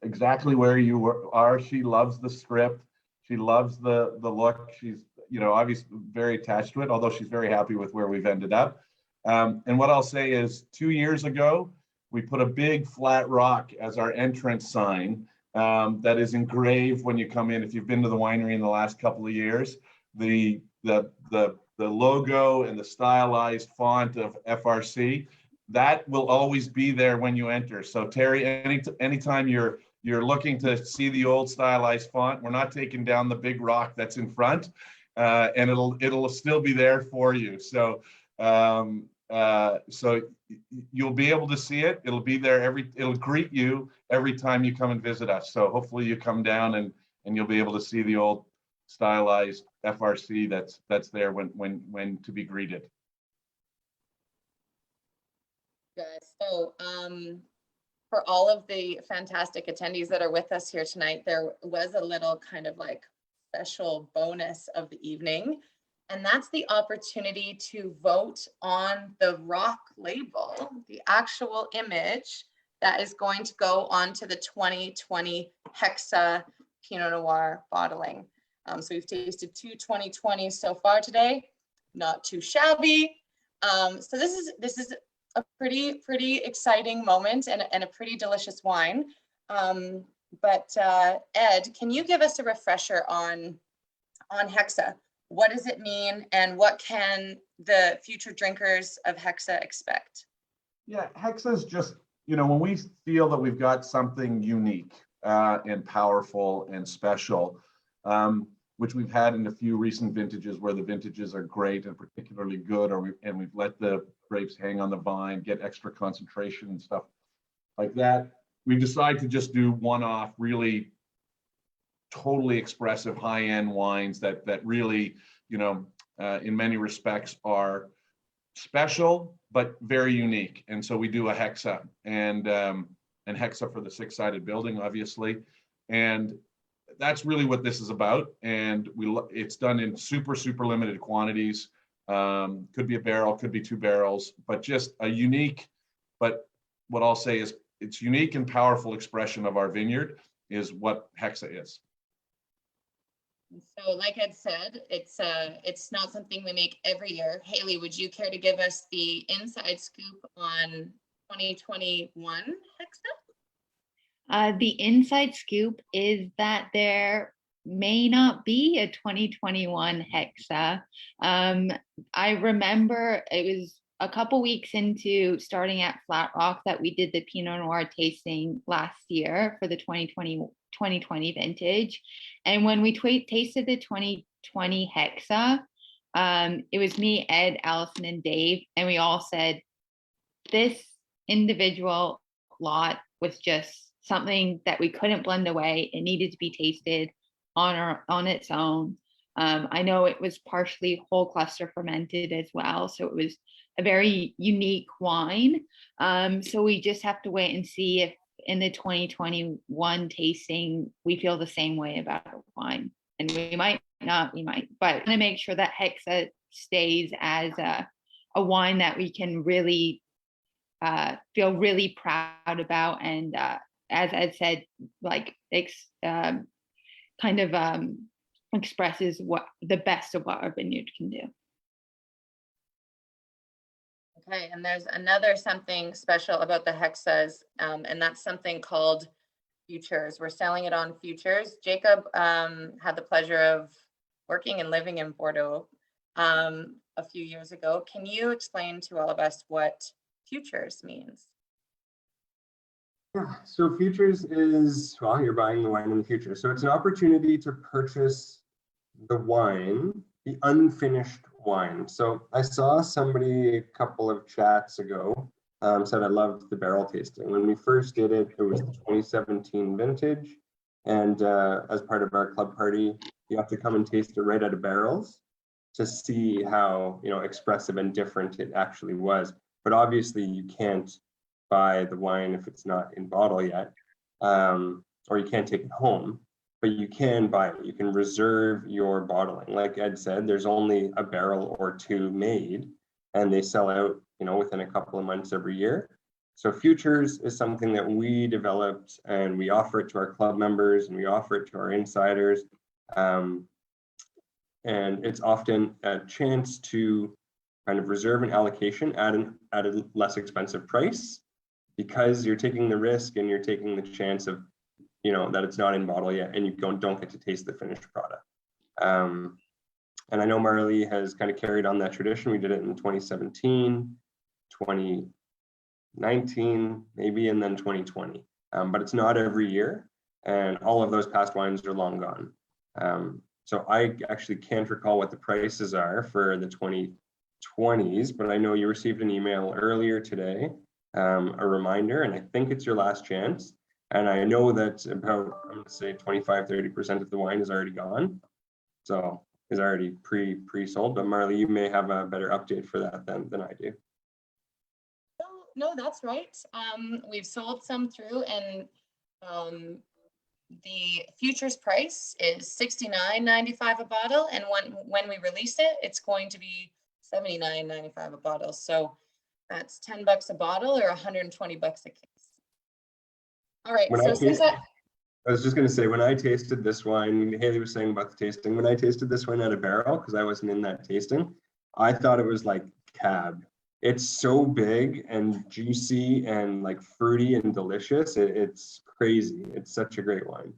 exactly where you are. She loves the script. She loves the look. She's obviously very attached to it, although she's very happy with where we've ended up. And what I'll say is 2 years ago, we put a big Flat Rock as our entrance sign that is engraved when you come in. If you've been to the winery in the last couple of years, the logo and the stylized font of FRC, that will always be there when you enter. So Terry, anytime you're looking to see the old stylized font, we're not taking down the big rock that's in front, and it'll still be there for you. So so you'll be able to see it. It'll be there it'll greet you every time you come and visit us. So hopefully you come down and you'll be able to see the old stylized FRC that's there when to be greeted. Good. So for all of the fantastic attendees that are with us here tonight, there was a little kind of like special bonus of the evening, and that's the opportunity to vote on the rock label, the actual image that is going to go onto the 2020 Hexa Pinot Noir bottling. So we've tasted 2 2020s so far today, not too shabby. So this is a pretty exciting moment and a pretty delicious wine. But Ed, can you give us a refresher on Hexa? What does it mean, and what can the future drinkers of Hexa expect? Yeah, Hexa is just, when we feel that we've got something unique and powerful and special, which we've had in a few recent vintages where the vintages are great and particularly good, and we've let the grapes hang on the vine, get extra concentration and stuff like that. We decide to just do one-off, really totally expressive high-end wines that really, in many respects are special, but very unique. And so we do a Hexa and Hexa for the six-sided building, obviously. And that's really what this is about. And it's done in super limited quantities. Could be a barrel, could be 2 barrels, but just a unique, but what I'll say is it's unique and powerful expression of our vineyard is what Hexa is. So like Ed said, it's not something we make every year. Haley, would you care to give us the inside scoop on 2021 Hexa? The inside scoop is that there may not be a 2021 Hexa. I remember it was a couple weeks into starting at Flat Rock that we did the Pinot Noir tasting last year for the 2020 vintage. And when we tasted the 20 hexa. It was me, Ed, Allison, and Dave, and we all said this individual lot was just something that we couldn't blend away. It needed to be tasted on its own. I know it was partially whole cluster fermented as well, so it was a very unique wine. So we just have to wait and see if in the 2021 tasting we feel the same way about a wine. And we might not, we might, but I'm gonna make sure that Hexa stays as a wine that we can really feel really proud about, and as Ed said, like kind of expresses what the best of what our vineyard can do. Okay, and there's another something special about the Hexas, and that's something called Futures. We're selling it on Futures. Jacob had the pleasure of working and living in Bordeaux a few years ago. Can you explain to all of us what Futures means? Yeah, so Futures is, well, you're buying the wine in the future. So it's an opportunity to purchase the wine, the unfinished wine. So I saw somebody a couple of chats ago said I loved the barrel tasting. When we first did it, it was the 2017 vintage. And as part of our club party, you have to come and taste it right out of barrels to see how, you know, expressive and different it actually was. But obviously you can't buy the wine if it's not in bottle yet, or you can't take it home, but you can buy it. You can reserve your bottling. Like Ed said, there's only a barrel or two made, and they sell out, you know, within a couple of months every year. So Futures is something that we developed, and we offer it to our club members, and we offer it to our insiders. And it's often a chance to kind of reserve an allocation at a less expensive price, because you're taking the risk and you're taking the chance of, you know, that it's not in bottle yet, and you don't get to taste the finished product. And I know Marley has kind of carried on that tradition. We did it in 2017, 2019, maybe, and then 2020. But it's not every year, and all of those past wines are long gone. So I actually can't recall what the prices are for the 2020s, but I know you received an email earlier today, a reminder, and I think it's your last chance. And I know that about, I'm going to say 25-30% of the wine is already gone. So is already pre-sold. But Marley, you may have a better update for that than I do. No, that's right. We've sold some through, and the Futures price is $69.95 a bottle, and when we release it, it's going to be $79.95 a bottle. So that's $10 a bottle, or $120 a case. All right. When So I was just going to say, when I tasted this wine, Haley was saying about the tasting, when I tasted this wine out of barrel, because I wasn't in that tasting, I thought it was like Cab. It's so big and juicy and like fruity and delicious. It's crazy. It's such a great wine.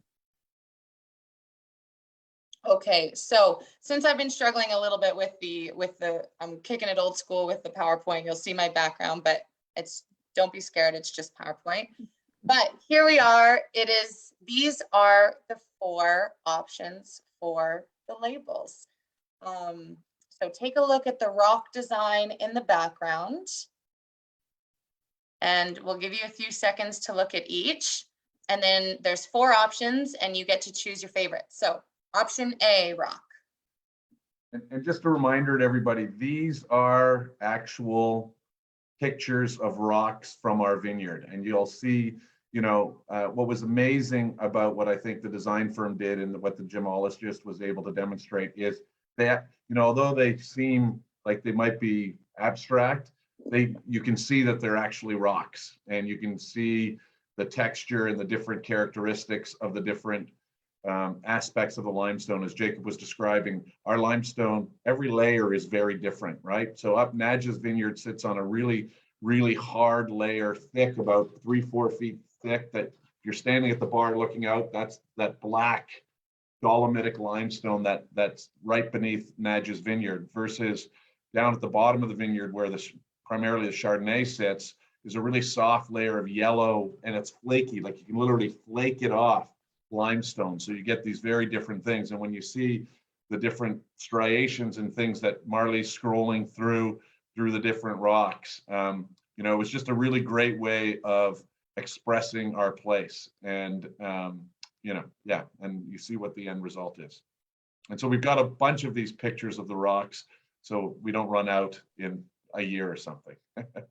Okay, so since I've been struggling a little bit with the I'm kicking it old school with the PowerPoint, you'll see my background, but don't be scared, it's just PowerPoint. But here we are. These are the 4 options for the labels. So take a look at the rock design in the background, and we'll give you a few seconds to look at each. And then there's 4 options, and you get to choose your favorite. So option A, rock. And just a reminder to everybody, these are actual pictures of rocks from our vineyard. And you'll see, you know, what was amazing about what I think the design firm did and what the gemologist was able to demonstrate is that, you know, although they seem like they might be abstract, you can see that they're actually rocks, and you can see the texture and the different characteristics of the different aspects of the limestone. As Jacob was describing, our limestone, every layer is very different, right? So up Nadja's vineyard sits on a really, really hard layer, thick, about 3-4 feet thick, that if you're standing at the bar looking out, that's that black dolomitic limestone that's right beneath Nadja's vineyard, versus down at the bottom of the vineyard where primarily the Chardonnay sits is a really soft layer of yellow, and it's flaky, like you can literally flake it off limestone. So you get these very different things. And when you see the different striations and things that Marley's scrolling through the different rocks. You know, it was just a really great way of expressing our place. And, you know, yeah, and you see what the end result is. And so we've got a bunch of these pictures of the rocks, so we don't run out in a year or something. Okay, I'm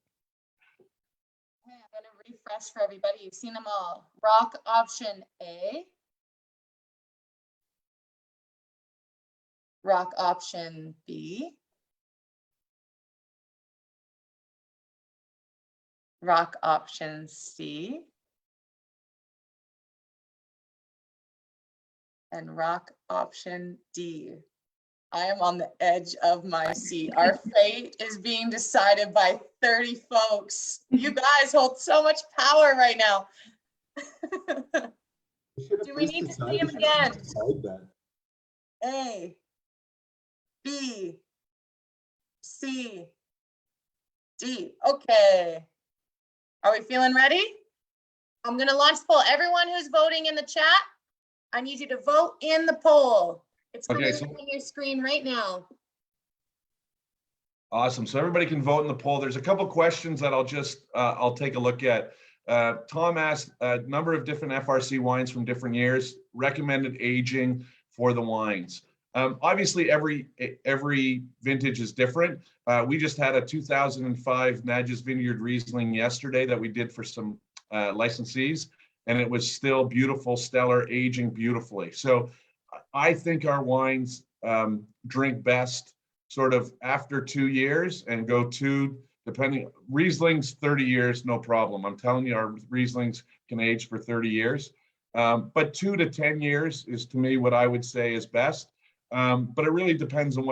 gonna refresh for everybody. You've seen them all. Rock option A. Rock option B. Rock option C. And rock option D. I am on the edge of my seat. Our fate is being decided by 30 folks. You guys hold so much power right now. Do we need to see them again? A, B, C, D. Okay. Are we feeling ready? I'm going to launch the poll. Everyone who's voting in the chat, I need you to vote in the poll. It's coming up on your screen right now. Awesome. So everybody can vote in the poll. There's a couple questions that I'll take a look at. Tom asked a number of different FRC wines from different years, recommended aging for the wines. Obviously, every vintage is different. We just had a 2005 Nadjas Vineyard Riesling yesterday that we did for some licensees, and it was still beautiful, stellar, aging beautifully. So I think our wines drink best sort of after 2 years and go depending, Riesling's 30 years, no problem. I'm telling you, our Rieslings can age for 30 years. But 2 to 10 years is, to me, what I would say is best. But it really depends on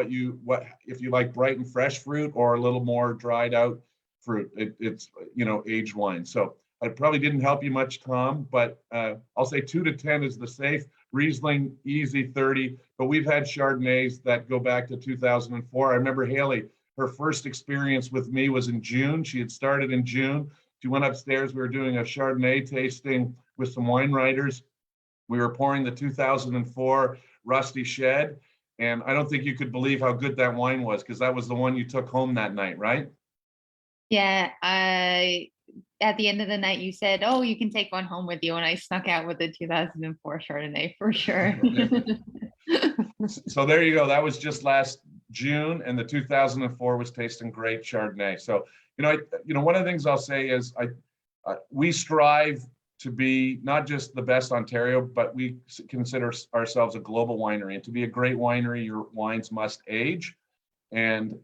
if you like bright and fresh fruit or a little more dried out fruit. It's, you know, aged wine. So I probably didn't help you much, Tom, but I'll say 2 to 10 is the safe. Riesling, easy 30, but we've had Chardonnays that go back to 2004. I remember Haley, her first experience with me was in June. She had started in June. She went upstairs. We were doing a Chardonnay tasting with some wine writers. We were pouring the 2004 Rusty Shed, and I don't think you could believe how good that wine was, because that was the one you took home that night, right? Yeah, at the end of the night, you said, "Oh, you can take one home with you," and I snuck out with the 2004 Chardonnay for sure. So there you go. That was just last June, and the 2004 was tasting great Chardonnay. So, one of the things I'll say is we strive to be not just the best Ontario, but we consider ourselves a global winery. And to be a great winery, your wines must age. And,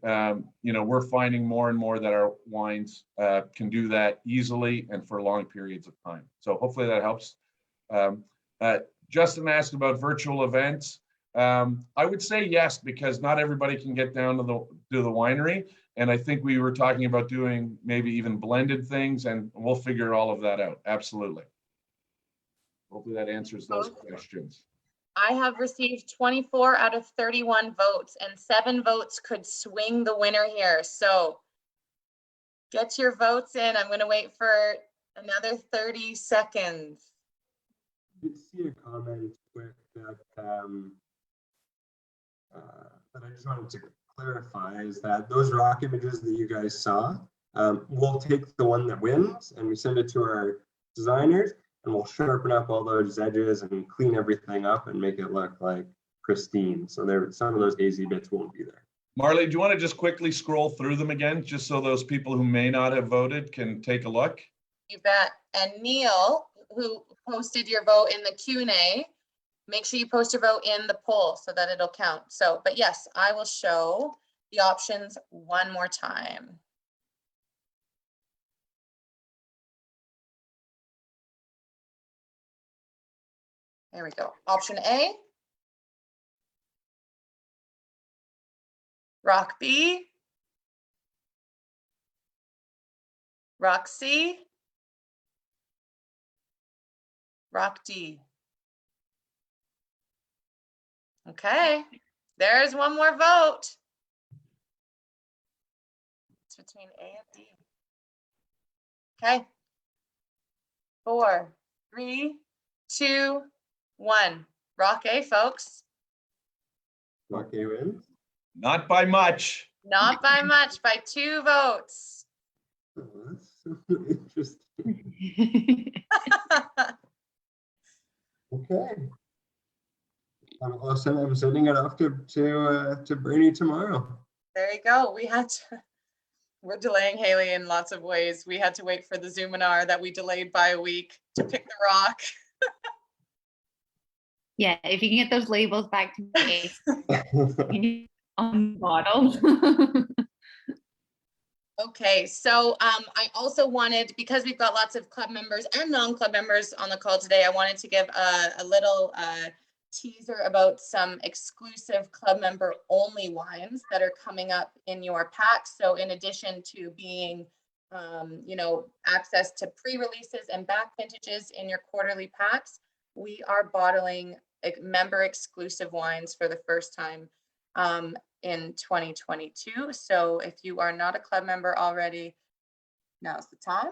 we're finding more and more that our wines can do that easily and for long periods of time. So hopefully that helps. Justin asked about virtual events. I would say yes, because not everybody can get down to the winery. And I think we were talking about doing maybe even blended things, and we'll figure all of that out. Absolutely. Hopefully that answers those questions. I have received 24 out of 31 votes, and 7 votes could swing the winner here. So get your votes in. I'm going to wait for another 30 seconds. I did see a comment quick that I just wanted to clarify, is that those rock images that you guys saw, we'll take the one that wins and we send it to our designers, and we'll sharpen up all those edges and clean everything up and make it look like pristine. So some of those hazy bits won't be there. Marley, do you want to just quickly scroll through them again, just so those people who may not have voted can take a look? You bet. And Neil, who posted your vote in the Q&A, make sure you post your vote in the poll so that it'll count. So, but yes, I will show the options one more time. There we go. Option A, rock B, rock C, rock D. Okay, there's one more vote. It's between A and D. Okay. 4, 3, 2, 1. Rock A, folks. Okay, wins. Not by much. Not by much, by 2 votes. Oh, that's so interesting. Okay. I'm sending it off to Bernie tomorrow. There you go. We're delaying Haley in lots of ways. We had to wait for the Zoominar that we delayed by a week to pick the rock. Yeah, if you can get those labels back to me on bottles. Okay, so I also wanted, because we've got lots of club members and non-club members on the call today, I wanted to give a little teaser about some exclusive club member only wines that are coming up in your pack. So in addition to being, access to pre-releases and back vintages in your quarterly packs, we are bottling member exclusive wines for the first time in 2022. So if you are not a club member already, now's the time.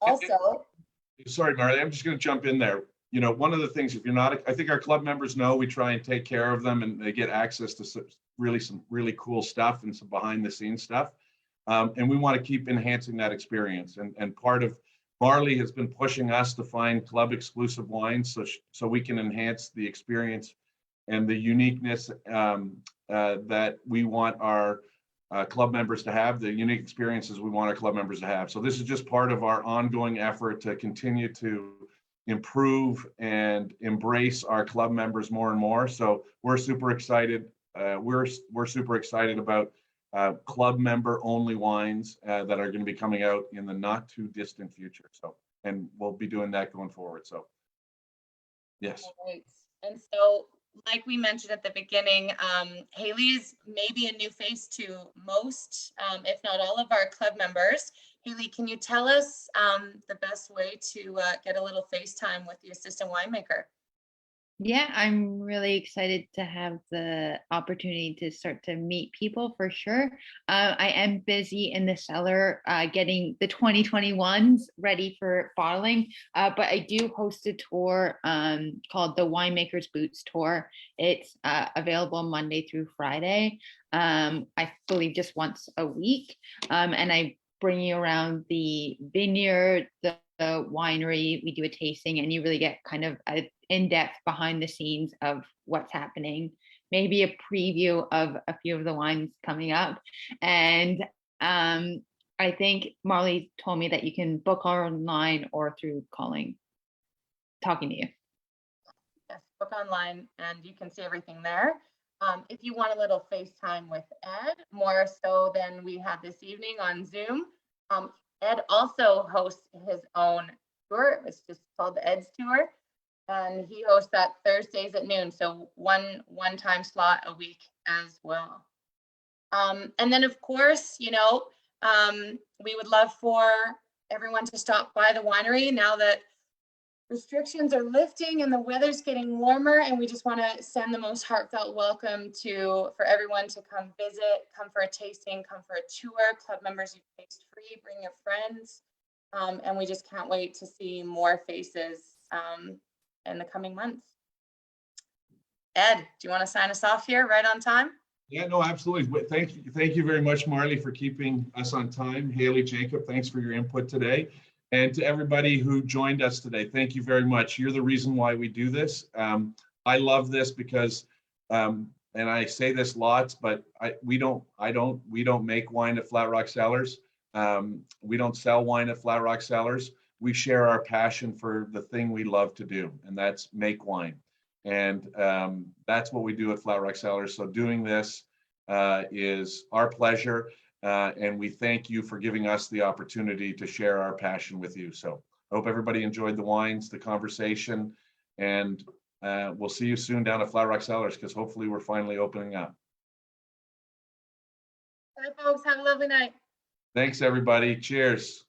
Also, sorry, Marley, I'm just going to jump in there. One of the things, if you're not, I think our club members know we try and take care of them, and they get access to some really cool stuff and some behind the scenes stuff. And we want to keep enhancing that experience. And part of Marley has been pushing us to find club exclusive wines so we can enhance the experience and the uniqueness that we want our club members to have, the unique experiences we want our club members to have. So this is just part of our ongoing effort to continue to improve and embrace our club members more and more. So we're super excited. We're super excited about club member only wines that are going to be coming out in the not too distant future. So, and we'll be doing that going forward. So, yes. right. And so, like we mentioned at the beginning, Haley is maybe a new face to most, if not all of our club members. Haley, can you tell us the best way to get a little FaceTime with the assistant winemaker? Yeah, I'm really excited to have the opportunity to start to meet people for sure. I am busy in the cellar getting the 2021s ready for bottling, but I do host a tour called the Winemaker's Boots Tour. It's available Monday through Friday, I believe just once a week, and I bring you around the vineyard, the winery. We do a tasting, and you really get kind of a in-depth behind the scenes of what's happening, maybe a preview of a few of the wines coming up. And I think Marley told me that you can book online or through talking to you. Yes, book online and you can see everything there. If you want a little FaceTime with Ed, more so than we had this evening on Zoom, Ed also hosts his own tour. It's just called the Ed's Tour. And he hosts that Thursdays at noon. So one time slot a week as well. And then of course, we would love for everyone to stop by the winery now that restrictions are lifting and the weather's getting warmer, and we just want to send the most heartfelt welcome for everyone to come visit, come for a tasting, come for a tour. Club members, you taste free, bring your friends. And we just can't wait to see more faces in the coming months. Ed, do you want to sign us off here right on time? Yeah, no, absolutely. Thank you very much, Marley, for keeping us on time. Haley, Jacob, thanks for your input today. And to everybody who joined us today, thank you very much. You're the reason why we do this. I love this because, and I say this lots, but we don't make wine at Flat Rock Cellars. We don't sell wine at Flat Rock Cellars. We share our passion for the thing we love to do, and that's make wine. And that's what we do at Flat Rock Cellars. So doing this is our pleasure. And we thank you for giving us the opportunity to share our passion with you. So I hope everybody enjoyed the wines, the conversation, and we'll see you soon down at Flat Rock Cellars, because hopefully we're finally opening up. Bye, folks. Have a lovely night. Thanks, everybody. Cheers.